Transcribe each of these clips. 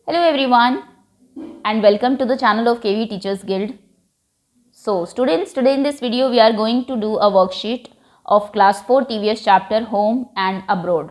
Hello everyone and welcome to the channel of KV Teachers Guild. So students, today in this video we are going to do a worksheet of class 4 TVS chapter Home and Abroad.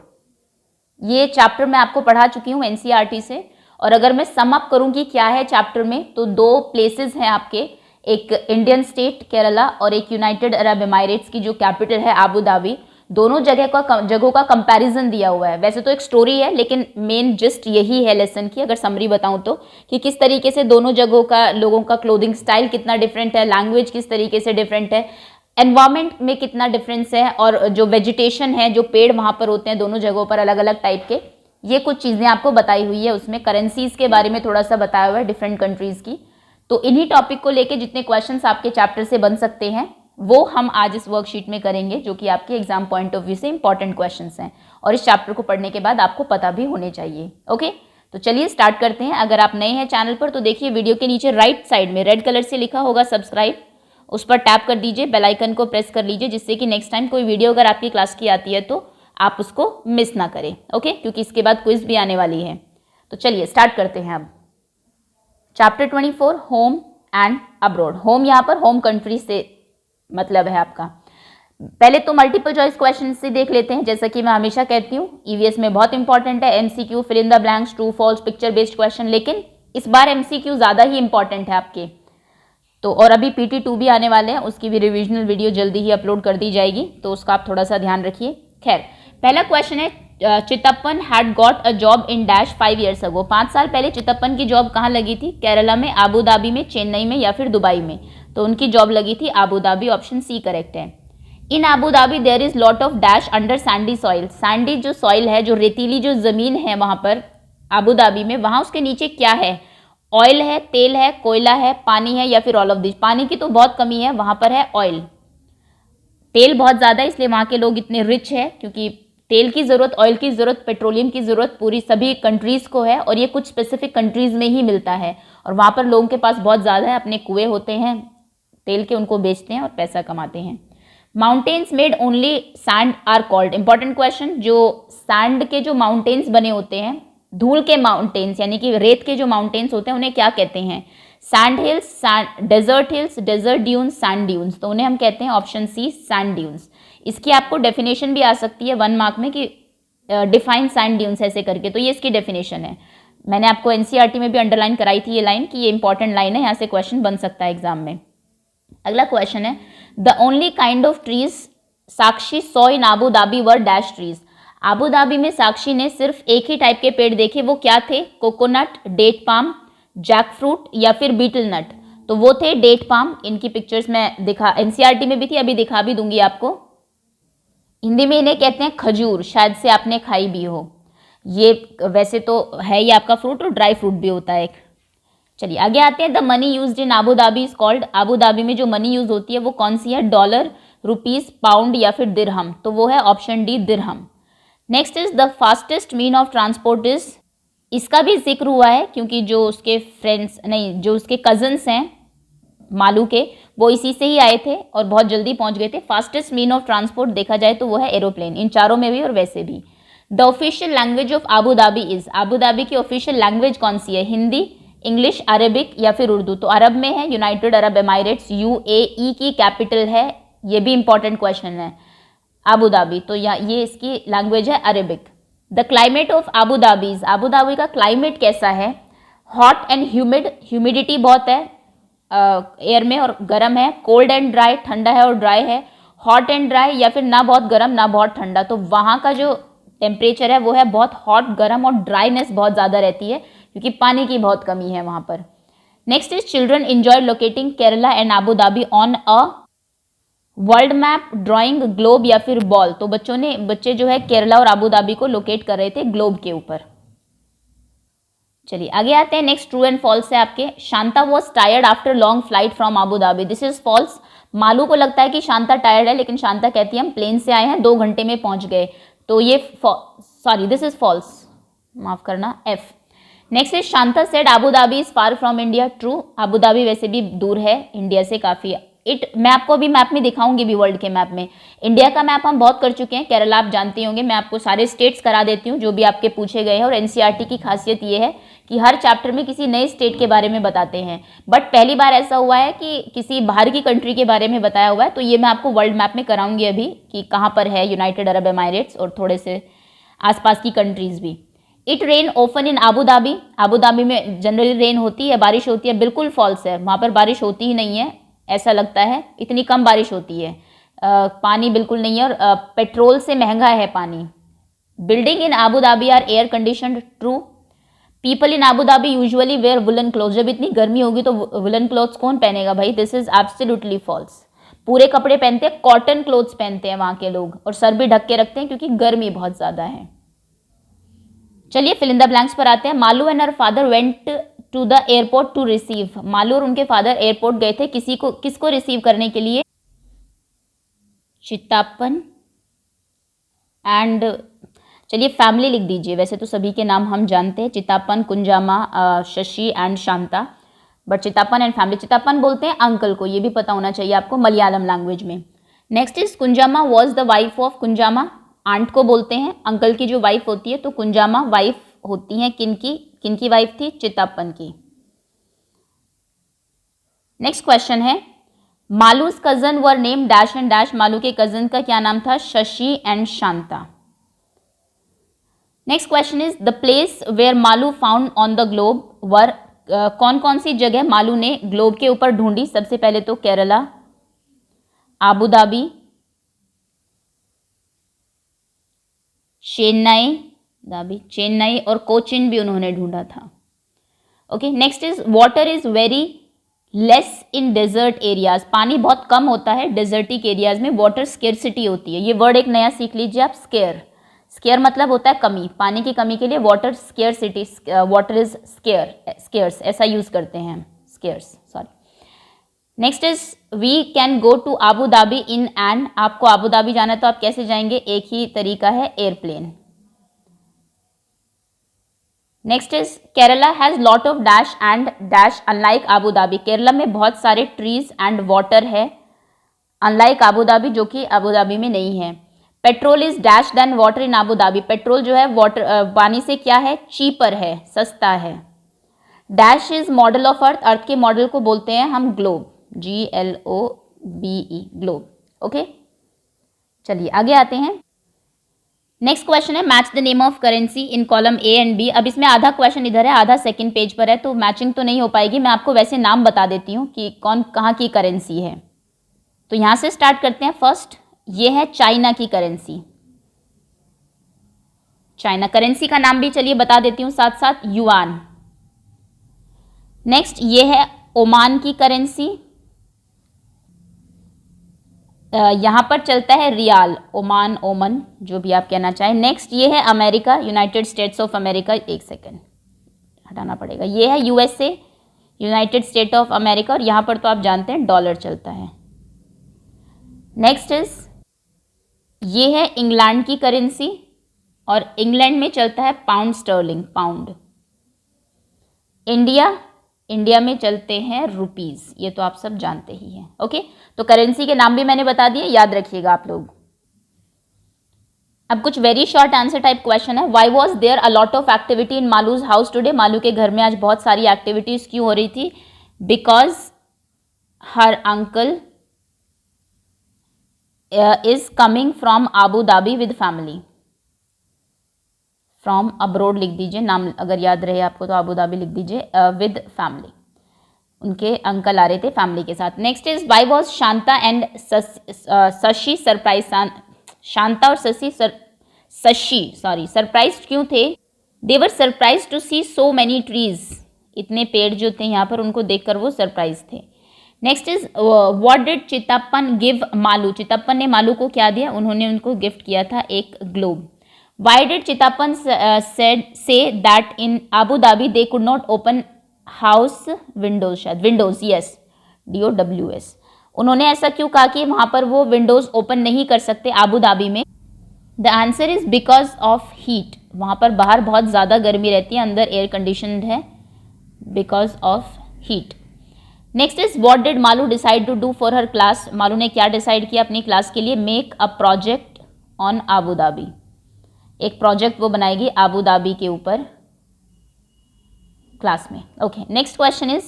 ये chapter मैं आपको पढ़ा चुकी हूँ NCERT से, और अगर मैं सम अप करूँ कि क्या है चैप्टर में, तो दो प्लेसेस हैं आपके, एक इंडियन स्टेट केरला और एक यूनाइटेड अरब एमिरेट्स की जो कैपिटल है अबू धाबी। दोनों जगहों का कंपैरिजन दिया हुआ है। वैसे तो एक स्टोरी है, लेकिन मेन जस्ट यही है लेसन की, अगर समरी बताऊं तो, कि किस तरीके से दोनों जगहों का लोगों का क्लोथिंग स्टाइल कितना डिफरेंट है, लैंग्वेज किस तरीके से डिफरेंट है, एनवायरमेंट में कितना डिफरेंस है, और जो वेजिटेशन है, जो पेड़ वहां पर होते हैं दोनों जगहों पर अलग अलग टाइप के, ये कुछ चीजें आपको बताई हुई है। उसमें करेंसीज के बारे में थोड़ा सा बताया हुआ है डिफरेंट कंट्रीज की। तो इन्हीं टॉपिक को लेके जितने क्वेश्चंस आपके चैप्टर से बन सकते हैं वो हम आज इस वर्कशीट में करेंगे, जो कि आपके एग्जाम पॉइंट ऑफ व्यू से इंपॉर्टेंट क्वेश्चंस हैं, और इस चैप्टर को पढ़ने के बाद आपको पता भी होने चाहिए। ओके, तो चलिए स्टार्ट करते हैं। अगर आप नए हैं चैनल पर तो देखिए वीडियो के नीचे राइट साइड में रेड कलर से लिखा होगा सब्सक्राइब, उस पर टैप कर दीजिए, बेल आइकन को प्रेस कर लीजिए, जिससे कि नेक्स्ट टाइम कोई वीडियो अगर आपकी क्लास की आती है तो आप उसको मिस ना करें। ओके, क्योंकि इसके बाद क्विज भी आने वाली है। तो चलिए स्टार्ट करते हैं अब। Chapter 24 home and abroad. Home यहाँ पर होम कंट्री से मतलब है आपका। पहले तो मल्टीपल चॉइस क्वेश्चन से देख लेते हैं। जैसा कि मैं हमेशा कहती हूँ, ईवीएस में बहुत इंपॉर्टेंट है MCQ, fill in the blanks, true false, picture based question, लेकिन इस बार एमसीक्यू ज्यादा ही इंपॉर्टेंट है आपके। तो और अभी PT2 भी आने वाले हैं, उसकी भी रिविजनल वीडियो जल्दी ही अपलोड कर दी जाएगी, तो उसका आप थोड़ा सा ध्यान रखिए। खैर, पहला क्वेश्चन है, Chittappan had got a job in dash 5 years ago। 5 साल पहले चितप्पन की जॉब कहाँ लगी थी? केरला में, आबू धाबी में, चेन्नई में या फिर दुबई में? तो उनकी जॉब लगी थी Abu Dhabi, option C correct है। In Abu Dhabi there is lot of dash under sandy soil. Sandy जो सॉइल है, जो रेतीली जो जमीन है वहां पर आबू धाबी में, वहां उसके नीचे क्या है? ऑयल है, तेल है, कोयला है, पानी है या फिर ऑल ऑफ दिस? पानी की तो बहुत कमी है, वहां पर है ऑयल। तेल बहुत ज्यादा है, इसलिए वहां के लोग इतने रिच है, क्योंकि तेल की जरूरत, ऑयल की जरूरत, पेट्रोलियम की जरूरत पूरी सभी कंट्रीज को है, और ये कुछ स्पेसिफिक कंट्रीज में ही मिलता है, और वहां पर लोगों के पास बहुत ज्यादा है, अपने कुएं होते हैं तेल के, उनको बेचते हैं और पैसा कमाते हैं। Mountains made only sand are called. Important question, जो सैंड के जो माउंटेन्स बने होते हैं, धूल के माउंटेन्स यानी कि रेत के जो माउंटेन्स होते हैं, उन्हें क्या कहते हैं? Sand hills, desert hills, desert dunes, sand dunes. तो उन्हें हम कहते हैं ऑप्शन सी सैंड ड्यून्स। इसकी आपको डेफिनेशन भी आ सकती है 1 मार्क में कि डिफाइन सैंड ड्यून्स ऐसे करके, तो ये इसकी डेफिनेशन है। मैंने आपको NCERT में भी अंडरलाइन कराई थी ये लाइन, कि ये इंपॉर्टेंट लाइन है, यहाँ से क्वेश्चन बन सकता है एग्जाम में। अगला क्वेश्चन है, the only kind of trees Sakshi saw in Abu Dhabi were dash trees. Abu Dhabi में साक्षी ने सिर्फ एक ही टाइप के पेड़ देखे, वो क्या थे? Coconut, date palm, jack fruit या फिर बीटल नट? तो वो थे डेट पाम। इनकी पिक्चर्स मैं दिखा, NCERT में भी थी, अभी दिखा भी दूंगी आपको। हिंदी में इन्हें कहते हैं खजूर, शायद से आपने खाई भी हो। ये वैसे तो है ये आपका फ्रूट, और ड्राई फ्रूट भी होता है। चलिए आगे आते हैं। The money used in Abu Dhabi is called. Abu Dhabi में जो मनी यूज होती है वो कौन सी है? डॉलर, रुपीज, पाउंड या फिर दिरहम? तो वो है option D dirham. Next is the fastest mean of transport is. इसका भी जिक्र हुआ है, क्योंकि जो उसके फ्रेंड्स नहीं, जो उसके कजन्स हैं मालू के, वो इसी से ही आए थे और बहुत जल्दी पहुंच गए थे। फास्टेस्ट मीन ऑफ ट्रांसपोर्ट देखा जाए तो वो है एरोप्लेन, इन चारों में भी और वैसे भी। The official language of Abu Dhabi is. Abu Dhabi की ऑफिशियल लैंग्वेज कौन सी है? हिंदी, इंग्लिश, अरबिक या फिर उर्दू? तो अरब में है, यूनाइटेड अरब एमिरेट्स, UAE की कैपिटल है, ये भी इंपॉर्टेंट क्वेश्चन है, आबू धाबी, तो ये इसकी लैंग्वेज है Arabic. The climate of Abu Dhabi, Abu Dhabi का क्लाइमेट कैसा है? हॉट एंड ह्यूमिड, ह्यूमिडिटी बहुत है एयर में और गर्म है। कोल्ड एंड ड्राई, ठंडा है और ड्राई है। हॉट एंड ड्राई या फिर ना बहुत गर्म ना बहुत ठंडा? तो वहाँ का जो टेम्परेचर है वो है बहुत हॉट, गर्म, और ड्राइनेस बहुत ज़्यादा रहती है, क्योंकि पानी की बहुत कमी है वहाँ पर। Next is children enjoy locating Kerala and Abu Dhabi on a world map, drawing, globe या फिर बॉल? तो बच्चे जो है केरला और आबू धाबी को लोकेट कर रहे थे ग्लोब के ऊपर। चलिए आगे आते हैं। नेक्स्ट ट्रू एंड फॉल्स है आपके। Shanta was tired after long flight from Abu Dhabi. This is false. Malu को लगता है कि शांता टायर्ड है, लेकिन शांता कहती है हम प्लेन से आए हैं, 2 घंटे में पहुंच गए। तो ये सॉरी, दिस इज फॉल्स, माफ करना, F। Next is Shanta said Abu Dhabi is far from India. True, Abu Dhabi वैसे भी दूर है इंडिया से काफी, मैं आपको अभी मैप में दिखाऊंगी भी, वर्ल्ड के मैप में। इंडिया का मैप हम बहुत कर चुके हैं, केरला आप जानते होंगे, मैं आपको सारे स्टेट्स करा देती हूँ जो भी आपके पूछे गए हैं। और एनसीईआरटी की खासियत ये है कि हर चैप्टर में किसी नए स्टेट के बारे में बताते हैं, बट पहली बार ऐसा हुआ है कि किसी बाहर की कंट्री के बारे में बताया हुआ है। तो ये मैं आपको वर्ल्ड मैप में कराऊंगी अभी कि कहाँ पर है यूनाइटेड अरब एमाइरेट्स और थोड़े से आसपास की कंट्रीज भी। It rain often in Abu Dhabi, Abu Dhabi में जनरली रेन होती है, बारिश होती है, बिल्कुल फॉल्स है, वहाँ पर बारिश होती ही नहीं है, ऐसा लगता है, इतनी कम बारिश होती है, पानी बिल्कुल नहीं है, और पेट्रोल से महंगा है पानी। Building in Abu Dhabi are air conditioned, true. People in Abu Dhabi usually wear woollen cloth, जब इतनी गर्मी होगी तो वुलन क्लोथ्स कौन पहनेगा भाई, दिस इज एब्सोल्युटली फॉल्स। पूरे कपड़े पहनते हैं, कॉटन क्लोथ्स पहनते हैं वहाँ के लोग, और सर भी ढक के रखते हैं क्योंकि गर्मी बहुत ज़्यादा है। चलिए फिल इन द ब्लैंक्स पर आते हैं। Malu and her father went to the airport to receive, Malu और उनके फादर एयरपोर्ट गए थे किसको रिसीव करने के लिए, चित्तापन एंड, चलिए फैमिली लिख दीजिए, वैसे तो सभी के नाम हम जानते हैं, Chittappan, Kunjamma, Shashi and Shanta, but Chittappan and family. Chittappan बोलते हैं अंकल को, ये भी पता होना चाहिए आपको मलयालम लैंग्वेज में। Next is Kunjamma was the wife of, Kunjamma aunt को बोलते हैं, अंकल की जो वाइफ होती है, तो कुंजामा वाइफ होती है किनकी वाइफ थी, चित्तापन की। नेक्स्ट क्वेश्चन है, Malu's cousin were name dash and dash, Malu के कजन का क्या नाम था, Shashi and Shanta. Next question is the place where Malu found on the globe were, कौन कौन सी जगह मालू ने ग्लोब के ऊपर ढूंढी, सबसे पहले तो केरला, आबू धाबी, चेन्नई और कोचिन भी उन्होंने ढूंढा था। Okay, next is water is very less in desert areas, पानी बहुत कम होता है डेजर्टिक एरियाज में, वाटर स्केर्सिटी होती है। ये वर्ड एक नया सीख लीजिए आप, स्केयर मतलब होता है कमी, पानी की कमी के लिए water scarcity, water is scarce ऐसा यूज करते हैं, scarce sorry. Next is we can go to Abu Dhabi in an, आपको आबू धाबी जाना है तो आप कैसे जाएंगे, एक ही तरीका है, airplane. Next is Kerala has lot of dash and dash unlike Abu Dhabi, Kerala में बहुत सारे ट्रीज एंड वाटर है, अनलाइक आबू धाबी जो कि आबू धाबी में नहीं है। Petrol is dash then water in Abu Dhabi, petrol जो है वाटर पानी से क्या है, चीपर है, सस्ता है। Dash is model of earth, earth के मॉडल को बोलते हैं हम ग्लोब, GLOBE, ग्लोब। ओके, चलिए आगे आते हैं। नेक्स्ट क्वेश्चन है match the name of currency in column A and B. अब इसमें आधा क्वेश्चन इधर है, आधा सेकंड पेज पर है, तो मैचिंग तो नहीं हो पाएगी, मैं आपको वैसे नाम बता देती हूँ कि कौन कहाँ की करेंसी है। तो यहाँ से स्टार्ट करते हैं। फर्स्ट ये है चाइना की करेंसी, चाइना करेंसी का नाम भी चलिए बता देती हूँ साथ साथ, युआन। नेक्स्ट ये है ओमान की करेंसी, यहाँ पर चलता है रियाल, ओमान, ओमन, जो भी आप कहना चाहें। नेक्स्ट ये है America, United states of America, एक सेकेंड हटाना पड़ेगा, ये है USA, United state of America, और यहाँ पर तो आप जानते हैं डॉलर चलता है। नेक्स्ट इज ये है इंग्लैंड की करेंसी, और इंग्लैंड में चलता है पाउंड स्टर्लिंग, पाउंड। इंडिया में चलते हैं रुपीज, ये तो आप सब जानते ही हैं। ओके, तो करेंसी के नाम भी मैंने बता दिए, याद रखिएगा आप लोग। अब कुछ very short answer type question है। Why was there a lot of activity in Malu's house today, Malu के घर में आज बहुत सारी एक्टिविटीज क्यों हो रही थी, because her uncle is coming from Abu Dhabi with family, from abroad लिख दीजिए, नाम अगर याद रहे आपको तो आबू धाबी लिख दीजिए, विद फैमिली, उनके अंकल आ रहे थे फैमिली के साथ। Next is why was Shanta and Shashi surprise, Shanta और शशि सरप्राइज क्यों थे, they were surprise to see so many trees, इतने पेड़ जो थे यहाँ पर उनको देखकर वो सरप्राइज थे। Next is what did Chittappan give Malu, Chittappan ने मालू को क्या दिया, उन्होंने उनको गिफ्ट किया था एक globe. Why did Chittappan say that in Abu Dhabi they could not open house windows, शायद विंडोज, yes, DOWS, उन्होंने ऐसा क्यों कहा कि वहाँ पर वो विंडोज ओपन नहीं कर सकते आबू धाबी में। The answer is because of heat, वहाँ पर बाहर बहुत ज़्यादा गर्मी रहती है, अंदर एयर कंडीशनड है, because of heat. Next is what did Malu decide to do for her class. Malu ने क्या डिसाइड किया अपनी क्लास के लिए? Make a project on Abu Dhabi. एक प्रोजेक्ट वो बनाएगी आबू धाबी के ऊपर क्लास में। ओके, नेक्स्ट क्वेश्चन इज,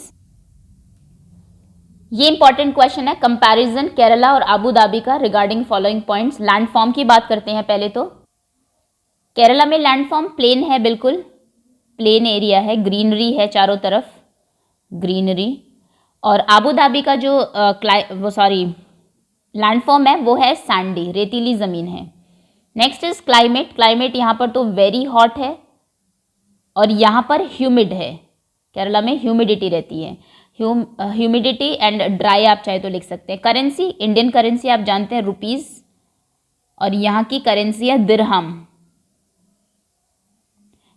ये इंपॉर्टेंट क्वेश्चन है, कंपैरिजन केरला और आबू धाबी का रिगार्डिंग फॉलोइंग पॉइंट्स। लैंडफॉर्म की बात करते हैं पहले तो। केरला में लैंडफॉर्म प्लेन है, बिल्कुल प्लेन एरिया है, ग्रीनरी है चारों तरफ, ग्रीनरी। और आबू धाबी का जो लैंडफॉर्म है वो है सैंडी, रेतीली ज़मीन है। Next is climate. क्लाइमेट यहाँ पर तो वेरी हॉट है और यहाँ पर ह्यूमिड है। केरला में ह्यूमिडिटी रहती है, ह्यूमिडिटी एंड ड्राई आप चाहे तो लिख सकते हैं। करेंसी, इंडियन करेंसी आप जानते हैं रुपीस, और यहाँ की करेंसी है दिरहम।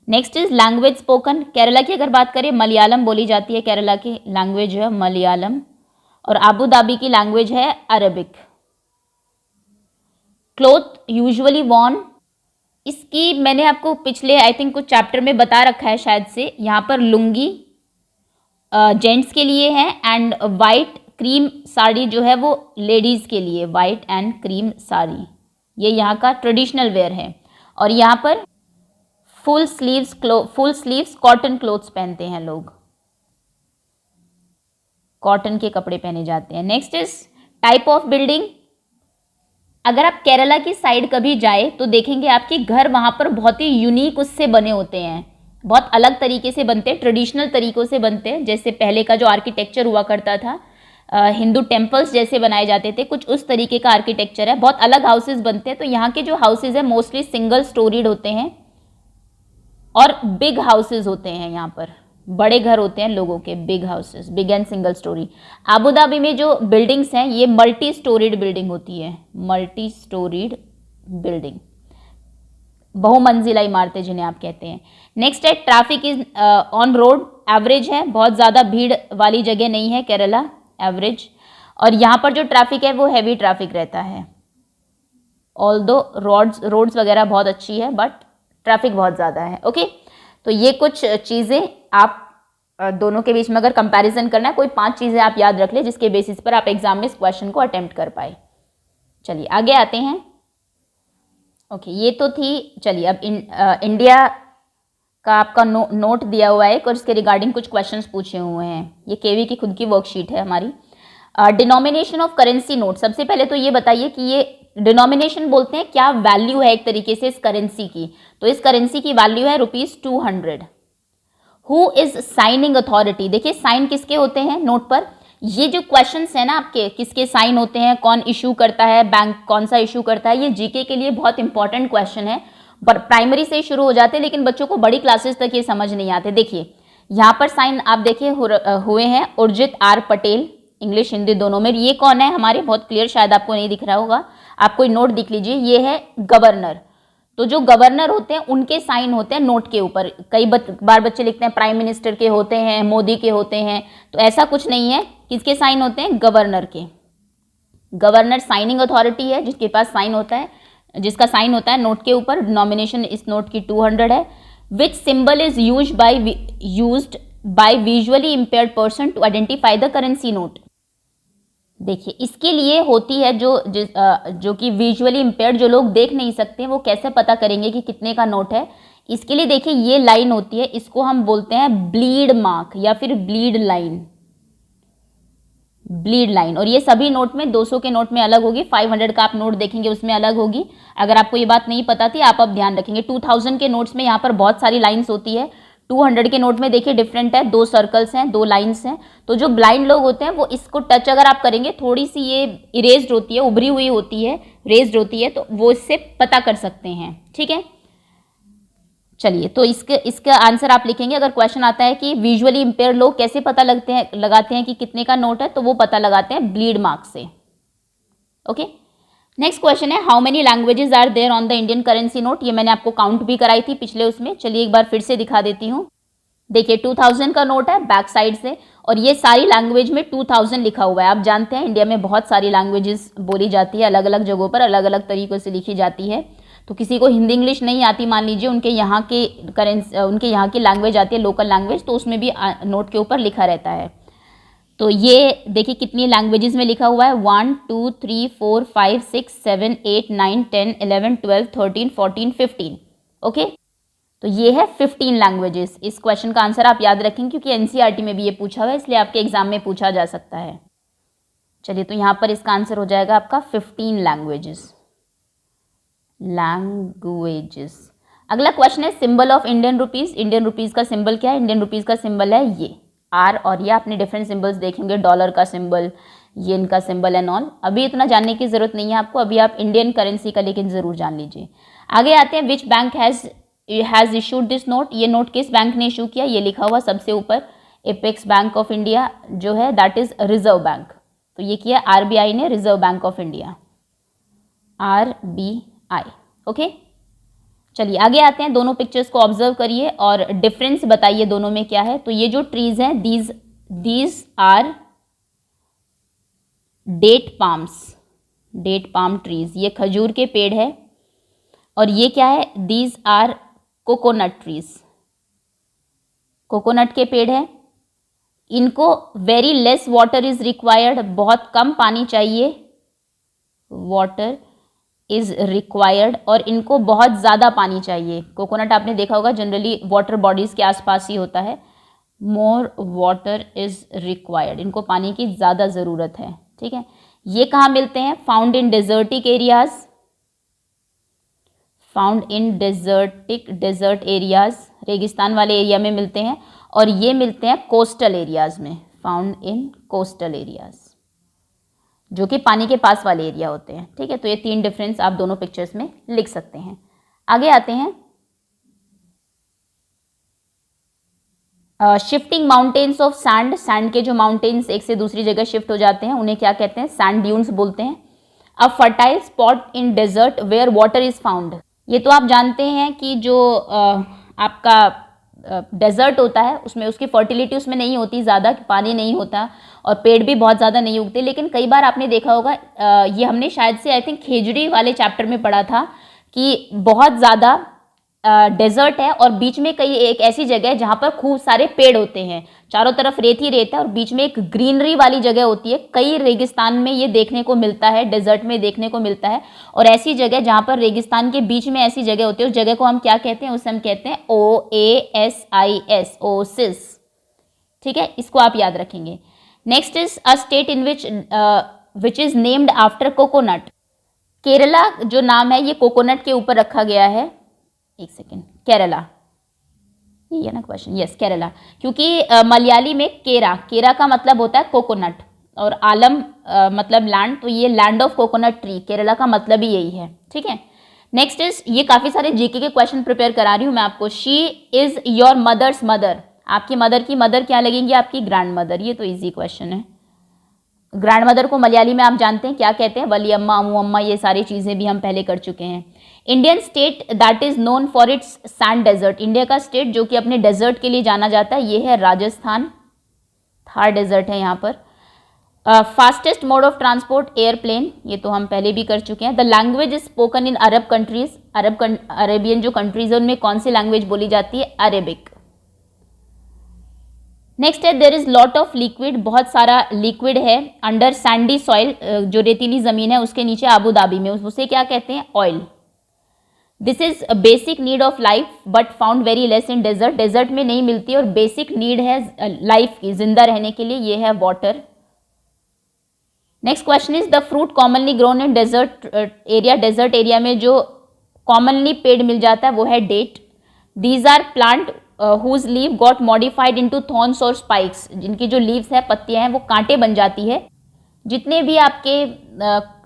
Next is language spoken. Kerala की अगर बात करें, मलयालम बोली जाती है, केरला की लैंग्वेज है मलयालम, और आबू धाबी की लैंग्वेज है अरबिक। क्लोथ यूजुअली वॉर्न, इसकी मैंने आपको पिछले आई थिंक कुछ चैप्टर में बता रखा है शायद से। यहाँ पर लुंगी जेंट्स के लिए है, एंड वाइट क्रीम साड़ी जो है वो लेडीज़ के लिए, वाइट एंड क्रीम साड़ी, ये यहाँ का ट्रेडिशनल वेयर है। और यहाँ पर फुल स्लीव्स कॉटन क्लोथ्स पहनते हैं लोग, कॉटन के कपड़े पहने जाते हैं। Next is type of building. अगर आप केरला की साइड कभी जाए तो देखेंगे आपके घर वहाँ पर बहुत ही यूनिक उससे बने होते हैं, बहुत अलग तरीके से बनते हैं, ट्रेडिशनल तरीक़ों से बनते हैं। जैसे पहले का जो आर्किटेक्चर हुआ करता था, हिंदू टेम्पल्स जैसे बनाए जाते थे, कुछ उस तरीके का आर्किटेक्चर है, बहुत अलग हाउसेज बनते हैं। तो यहाँ के जो हाउसेज है मोस्टली सिंगल स्टोरीड होते हैं और बिग हाउसेज होते हैं, यहाँ पर बड़े घर होते हैं लोगों के, big houses, big and single storey. Abu Dhabi में जो बिल्डिंग्स हैं ये मल्टी स्टोरीड बिल्डिंग होती है, मल्टी स्टोरीड बिल्डिंग, बहुमंजिला इमारतें जिन्हें आप कहते हैं। नेक्स्ट है traffic is on road, average है, बहुत ज़्यादा भीड़ वाली जगह नहीं है केरला, एवरेज। और यहाँ पर जो ट्रैफिक है वो हैवी ट्रैफिक रहता है, ऑल्दो रोड्स वगैरह बहुत अच्छी है बट ट्रैफिक बहुत ज़्यादा है। ओके, तो ये कुछ चीज़ें आप दोनों के बीच में अगर कंपैरिजन करना है, कोई 5 चीज़ें आप याद रख ले जिसके बेसिस पर आप एग्जाम में इस क्वेश्चन को अटेम्प्ट कर पाए। चलिए आगे आते हैं। ओके, ये तो थी। चलिए अब इंडिया का आपका नोट दिया हुआ है और इसके रिगार्डिंग कुछ क्वेश्चंस पूछे हुए हैं। ये केवी की खुद की वर्कशीट है हमारी। Denomination of currency note. सबसे पहले तो ये बताइए कि ये डिनोमिनेशन बोलते हैं, क्या वैल्यू है एक तरीके से इस करेंसी की? तो इस करेंसी की वैल्यू है ₹200। Who is signing authority. देखिए साइन किसके होते हैं नोट पर? ये जो क्वेश्चंस है ना आपके, किसके साइन होते हैं, कौन इशू करता है, बैंक कौन सा इशू करता है, ये जीके के लिए बहुत इंपॉर्टेंट क्वेश्चन है। प्राइमरी से ही शुरू हो जाते हैं लेकिन बच्चों को बड़ी क्लासेस तक ये समझ नहीं आते। देखिए यहाँ पर साइन आप देखिए हुए हैं उर्जित आर पटेल, इंग्लिश हिंदी दोनों में। ये कौन है हमारे? बहुत क्लियर, शायद आपको नहीं दिख रहा होगा, आप कोई नोट दिख लीजिए, ये है गवर्नर। तो जो गवर्नर होते हैं उनके साइन होते हैं नोट के ऊपर। कई बार बच्चे लिखते हैं प्राइम मिनिस्टर के होते हैं, मोदी के होते हैं, तो ऐसा कुछ नहीं है। किसके साइन होते हैं? गवर्नर के। गवर्नर साइनिंग अथॉरिटी है जिसके पास साइन होता है, जिसका साइन होता है नोट के ऊपर। डिनोमिनेशन इस नोट की 200 है। Which symbol is used by visually impaired person to identify the currency note. देखिए इसके लिए होती है जो कि विजुअली इम्पेयर्ड, जो लोग देख नहीं सकते, वो कैसे पता करेंगे कि कितने का नोट है? इसके लिए देखिए ये लाइन होती है, इसको हम बोलते हैं ब्लीड मार्क या फिर ब्लीड लाइन, ब्लीड लाइन। और ये सभी नोट में, 200 के नोट में अलग होगी, 500 का आप नोट देखेंगे उसमें अलग होगी। अगर आपको ये बात नहीं पता थी आप अब ध्यान रखेंगे। 2000 के नोट्स में यहाँ पर बहुत सारी लाइन्स होती है, 200 के नोट में देखिए डिफरेंट है, 2 सर्कल्स हैं, 2 लाइन्स हैं। तो जो ब्लाइंड लोग होते हैं वो इसको टच अगर आप करेंगे, थोड़ी सी ये इरेज्ड होती है, उभरी हुई होती है, रेज्ड होती है, तो वो इससे पता कर सकते हैं। ठीक है, चलिए तो इसका आंसर आप लिखेंगे। अगर क्वेश्चन आता है कि विजुअली इम्पेयर लोग कैसे पता लगाते हैं कि कितने का नोट है, तो वो पता लगाते हैं ब्लीड मार्क से। ओके, नेक्स्ट क्वेश्चन है how many languages are there on the Indian currency note. ये मैंने आपको काउंट भी कराई थी पिछले उसमें। चलिए एक बार फिर से दिखा देती हूँ। देखिए 2000 का नोट है बैक साइड से, और ये सारी लैंग्वेज में 2000 लिखा हुआ है। आप जानते हैं इंडिया में बहुत सारी लैंग्वेजेस बोली जाती है, अलग अलग जगहों पर अलग अलग तरीक़ों से लिखी जाती है। तो किसी को हिंदी इंग्लिश नहीं आती, मान लीजिए उनके यहाँ की लैंग्वेज आती है, लोकल लैंग्वेज, तो उसमें भी नोट के ऊपर लिखा रहता है। तो ये देखिए कितनी लैंग्वेजेस में लिखा हुआ है, 1 2 3 4 5 6 7 8 9 10 11 12 13 14 15। ओके, तो ये है 15 लैंग्वेजेस। इस क्वेश्चन का आंसर आप याद रखेंगे क्योंकि एनसीईआरटी में भी ये पूछा हुआ है, इसलिए आपके एग्जाम में पूछा जा सकता है। चलिए, तो यहाँ पर इसका आंसर हो जाएगा आपका 15 लैंग्वेजेस। अगला क्वेश्चन है symbol of Indian rupees. Indian rupees का सिंबल क्या है? इंडियन रुपीज का सिंबल है ये आर, और ये आपने डिफरेंट सिंबल्स देखेंगे, डॉलर का सिंबल, येन का सिंबल एंड ऑल। अभी इतना जानने की जरूरत नहीं है आपको, अभी आप इंडियन करेंसी का लेकिन जरूर जान लीजिए। आगे आते हैं, which bank has issued this note. ये नोट किस बैंक ने इशू किया? ये लिखा हुआ सबसे ऊपर, एपेक्स बैंक ऑफ इंडिया जो है दैट इज रिजर्व बैंक। तो ये किया आरबीआई ने, reserve bank of India, RBI. Okay, चलिए आगे आते हैं। दोनों पिक्चर्स को ऑब्जर्व करिए और डिफरेंस बताइए दोनों में क्या है। तो ये जो ट्रीज हैं, these are date palm trees, ये खजूर के पेड़ है। और ये क्या है? These are coconut trees, coconut के पेड़ है। इनको very less water is required, बहुत कम पानी चाहिए, वाटर इज रिक्वायर्ड, और इनको बहुत ज़्यादा पानी चाहिए। कोकोनट आपने देखा होगा जनरली वाटर बॉडीज़ के आसपास ही होता है। मोर वाटर इज रिक्वायर्ड, इनको पानी की ज़्यादा ज़रूरत है। ठीक है, ये कहाँ मिलते हैं? Found in desertic areas, desert areas, रेगिस्तान वाले एरिया में मिलते हैं। और ये मिलते हैं कोस्टल एरियाज में, फाउंड इन कोस्टल एरियाज, जो कि पानी के पास वाले एरिया होते हैं। ठीक है, तो ये 3 डिफरेंस आप दोनों पिक्चर्स में लिख सकते हैं। आगे आते हैं, shifting mountains of sand. Sand के जो माउंटेन्स एक से दूसरी जगह शिफ्ट हो जाते हैं उन्हें क्या कहते हैं? सैंड ड्यून्स बोलते हैं। A fertile spot in desert where water is found. ये तो आप जानते हैं कि जो आपका डेजर्ट होता है उसमें उसकी फर्टिलिटी उसमें नहीं होती ज़्यादा, पानी नहीं होता और पेड़ भी बहुत ज़्यादा नहीं उगते। लेकिन कई बार आपने देखा होगा, ये हमने शायद से आई थिंक खेजड़ी वाले चैप्टर में पढ़ा था कि बहुत ज़्यादा डेजर्ट है और बीच में कई एक ऐसी जगह है जहाँ पर खूब सारे पेड़ होते हैं, चारों तरफ रेत ही रेत है और बीच में एक ग्रीनरी वाली जगह होती है। कई रेगिस्तान में ये देखने को मिलता है, डेजर्ट में देखने को मिलता है। और ऐसी जगह जहाँ पर रेगिस्तान के बीच में ऐसी जगह होती है, उस जगह को हम क्या कहते हैं? उसे हम कहते हैं OASIS, ओसिस। ठीक है, इसको आप याद रखेंगे। Next is a state in which is named after coconut. Kerala जो नाम है ये कोकोनट के ऊपर रखा गया है। एक सेकेंड, केरला, ये है ना क्वेश्चन? यस, केरला, क्योंकि मलयाली में केरा का मतलब होता है कोकोनट और आलम मतलब लैंड, तो ये land of coconut tree, Kerala का मतलब ही यही है। ठीक है, नेक्स्ट इज, ये काफी सारे जीके के क्वेश्चन प्रिपेयर करा रही हूं मैं आपको। She is your mother's mother. आपकी मदर की मदर क्या लगेंगी? आपकी ग्रैंड मदर। ये तो इजी क्वेश्चन है। ग्रैंड मदर को मलयाली में आप जानते हैं क्या कहते हैं? वलियम्मा, अम्मू, ये सारी चीजें भी हम पहले कर चुके हैं। Indian state that is known for its sand desert. India का स्टेट जो कि अपने डेजर्ट के लिए जाना जाता है ये है राजस्थान। थार डेजर्ट है यहाँ पर। Fastest mode of transport airplane, ये तो हम पहले भी कर चुके हैं। The language is spoken in Arab countries. Arabian जो कंट्रीज है उनमें कौन सी लैंग्वेज बोली जाती है? अरेबिक। नेक्स्ट है, there is lot of liquid, बहुत सारा लिक्विड है अंडर सैंडी सॉइल, जो रेतीली जमीन है उसके नीचे आबू धाबी में, उसे क्या कहते हैं? Oil. This is basic need of life but found very less in desert. Desert में नहीं मिलती और बेसिक नीड है लाइफ की, जिंदा रहने के लिए, ये है water. Next question is, the fruit commonly grown in desert area. Desert area में जो कॉमनली पेड़ मिल जाता है वो है date. These are plant whose leaf got modified into thorns और spikes। जिनकी जो लीव्स है, पत्तियां हैं, वो कांटे बन जाती है। जितने भी आपके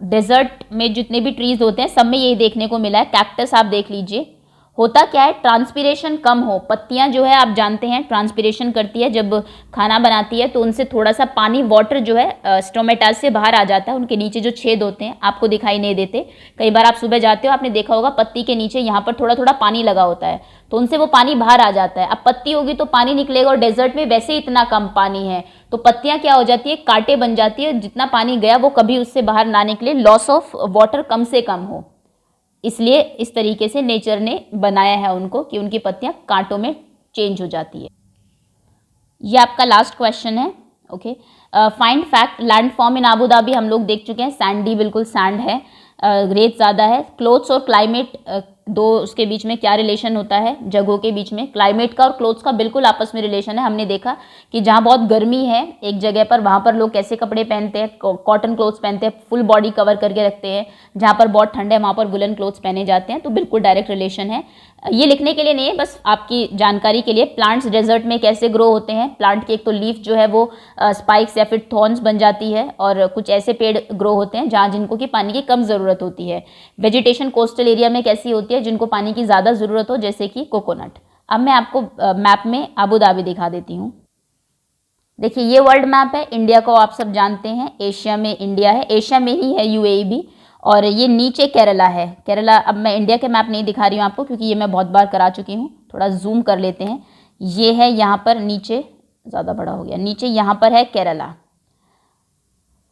डेजर्ट में जितने भी ट्रीज होते हैं सब में यही देखने को मिला है। कैक्टस आप देख लीजिए, होता क्या है? ट्रांसपिरेशन कम हो, पत्तियां जो है आप जानते हैं ट्रांसपिरेशन करती है जब खाना बनाती है, तो उनसे थोड़ा सा पानी, वाटर जो है स्टोमेटास से बाहर आ जाता है। उनके नीचे जो छेद होते हैं आपको दिखाई नहीं देते। कई बार आप सुबह जाते हो, आपने देखा होगा पत्ती के नीचे यहाँ पर थोड़ा थोड़ा पानी लगा होता है, तो उनसे वो पानी बाहर आ जाता है। अब पत्ती होगी तो पानी निकलेगा और डेजर्ट में वैसे ही इतना कम पानी है, तो पत्तियां क्या हो जाती है? कांटे बन जाती है। जितना पानी गया वो कभी उससे बाहर ना निकले, लॉस ऑफ वाटर कम से कम हो। इसलिए इस तरीके से नेचर ने बनाया है उनको कि उनकी पत्तियां कांटों में चेंज हो जाती है। ये आपका लास्ट क्वेश्चन है। Okay. Find fact, land form in Abu Dhabi हम लोग देख चुके हैं, सैंडी, बिल्कुल सैंड है, रेत ज़्यादा है। क्लोथ्स और क्लाइमेट, दो उसके बीच में क्या रिलेशन होता है, जगहों के बीच में क्लाइमेट का और क्लोथ्स का बिल्कुल आपस में रिलेशन है। हमने देखा कि जहाँ बहुत गर्मी है एक जगह पर, वहाँ पर लोग कैसे कपड़े पहनते हैं, कॉटन क्लोथ्स पहनते हैं, फुल बॉडी कवर करके रखते हैं। जहाँ पर बहुत ठंड है वहाँ पर वुलन क्लोथ्स पहने जाते हैं। तो बिल्कुल डायरेक्ट रिलेशन है। ये लिखने के लिए नहीं है, बस आपकी जानकारी के लिए। प्लांट्स डेजर्ट में कैसे ग्रो होते हैं, प्लांट की एक तो लीफ जो है वो स्पाइक्स या फिर थॉर्न्स बन जाती है, और कुछ ऐसे पेड़ ग्रो होते हैं जहाँ जिनको की पानी की कम ज़रूरत होती है। वेजिटेशन कोस्टल एरिया में कैसी होती है, जिनको पानी की ज़्यादा ज़रूरत हो, जैसे कि कोकोनट। अब मैं आपको मैप में आबू धाबी दिखा देती हूँ। देखिए ये वर्ल्ड मैप है, इंडिया को आप सब जानते हैं, एशिया में इंडिया है, एशिया में ही है यूएई भी, और ये नीचे केरला है। केरला, अब मैं इंडिया के मैप नहीं दिखा रही हूँ आपको क्योंकि ये मैं बहुत बार करा चुकी हूँ, थोड़ा जूम कर लेते हैं। ये है यहाँ पर नीचे, ज़्यादा बड़ा हो गया, नीचे यहाँ पर है केरला।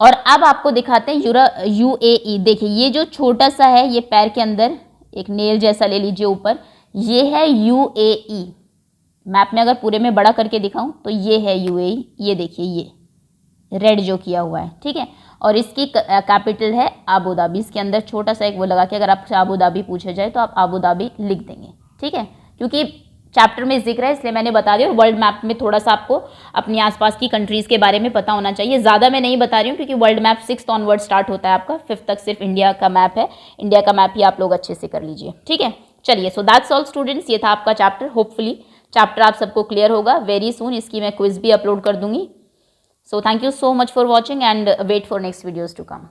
और अब आपको दिखाते हैं यूएई। देखिए ये जो छोटा सा है, ये पैर के अंदर एक नेल जैसा ले लीजिए ऊपर, ये है यूएई। मैप में अगर पूरे में बड़ा करके दिखाऊं तो ये है यूएई, ये देखिए ये रेड जो किया हुआ है, ठीक है। और इसकी कैपिटल है आबू धाबी। इसके अंदर छोटा सा एक वो लगा के अगर आपसे आबू धाबी पूछा जाए तो आप आबू धाबी लिख देंगे, ठीक है। क्योंकि चैप्टर में जिक्र है इसलिए मैंने बता दिया। और वर्ल्ड मैप में थोड़ा सा आपको अपनी आसपास की कंट्रीज़ के बारे में पता होना चाहिए। ज़्यादा मैं नहीं बता रही हूँ क्योंकि world map 6th onward start होता है आपका, 5th तक सिर्फ इंडिया का मैप है। इंडिया का मैप ही आप लोग अच्छे से कर लीजिए, ठीक है। चलिए, सो दैट्स ऑल स्टूडेंट्स, ये था आपका चैप्टर। होपफुली चैप्टर आप सबको क्लियर होगा वेरी सून। इसकी मैं क्विज भी अपलोड कर दूंगी। So thank you so much for watching and wait for next videos to come.